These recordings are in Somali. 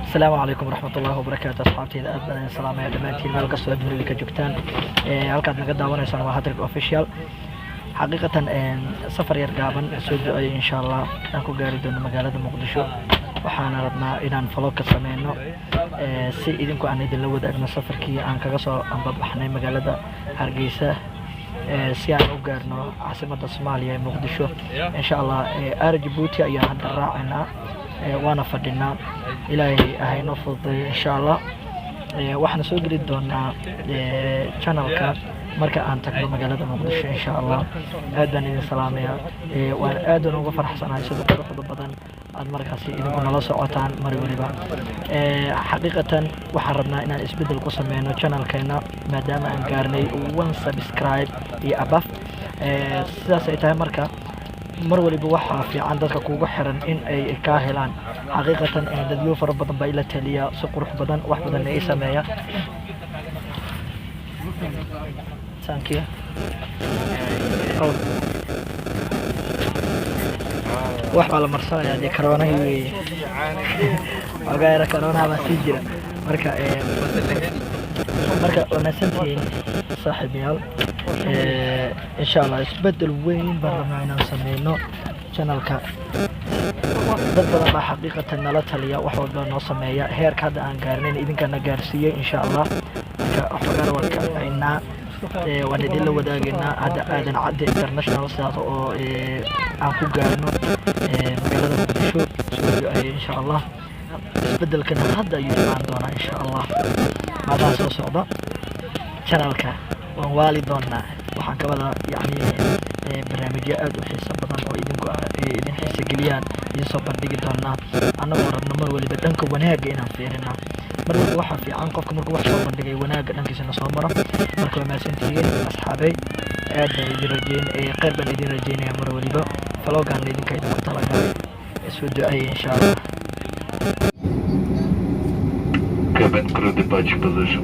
السلام عليكم ورحمة الله وبركاته أصحابتي إذا أبدا السلام يا دمانتين مال قصة أدمر اللي كجوكتان هالكاد نقدر وانا يسان وهاترك أوفيشيال حقيقة سفر يرقابا سود إن شاء الله أنكو قاري دون مقالة مقدشو waxaana rabnaa inaan follow ka sameeyno si idinku aan idin la wadaagno safarkii aan kaga soo ambabaxnay magaalada Hargeysa si aan u gaarno caasimadda Soomaaliya ee Muqdisho insha Allah Djibouti ayaan hadda raacinaa waana fadhinaa ilaahay ahayno fududeeyo insha Allah waxaan soo geli doonaa channelka marka aan tagno magaalada Muqdisho insha Allah aad baan idin salaamayaa waan aad ugu faraxsanahay sida quruxda badan aad markaasi idinku nala socotaan mar waliba xaqiiqatan waxaan rabnaa inaan isbedel ku sameeyno channelkeena maadaama aan gaarnay 1 subscribe iyo above sidaas ay tahay marka mar waliba waxa fiican dadka kuugu xiran in ay ka helaan xaqiiqatan dadyo fara badan baa ila taliya si qurux badan wax badan ay sameeyaa thank you wax baa la marsanaya dee karoonahii ogaayra karoonaha baa sii jira marka wanaagsantihiin saaxiibayaal insha Allah isbedel weyn baan rabnaa inaan sameyno channelka dad badan baa xaqiiqatan nala taliya wax walba noo sameeya heerka hadda aan gaarnay idinkana gaarsiiyay insha Allah marka waxaan warka aynaa waan idin la wadaagaynaa hadda aadan cadde international sidaas oo aan ku gaarno magaalada Muqdisho soo ay insha Allah isbedelkan hadda ayuu imaan doonaa insha Allah maadaama soo socda channelka waan waali doonaa waxaan ka wada barnaamijyo aad u xiiso badan oo idinku idin xiiso geliyaan idin soo bandhigi doonaa annagoo rabno mar waliba dhanka wanaagga inaan fiirino mar waliba waxa fiican qofka markuu wax soo bandhigay wanaagga dhankiisa soo maro marka waa maasantihiin asxaabay aad baan idin rajeynaya qayb baan idin rajeynaya mar waliba vloggan idinka idinku talagalay soo duceeya insha Allah Cabin crew departure position.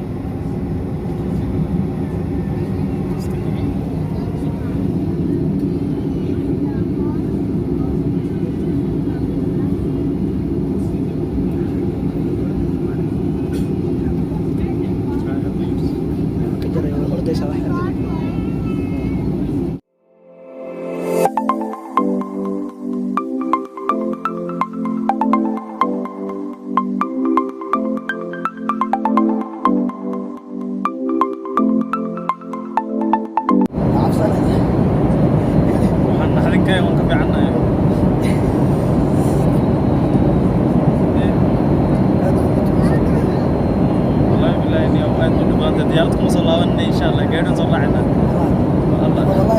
ديالتكم صلاة إن شاء الله قاعدين نصلي عنا والله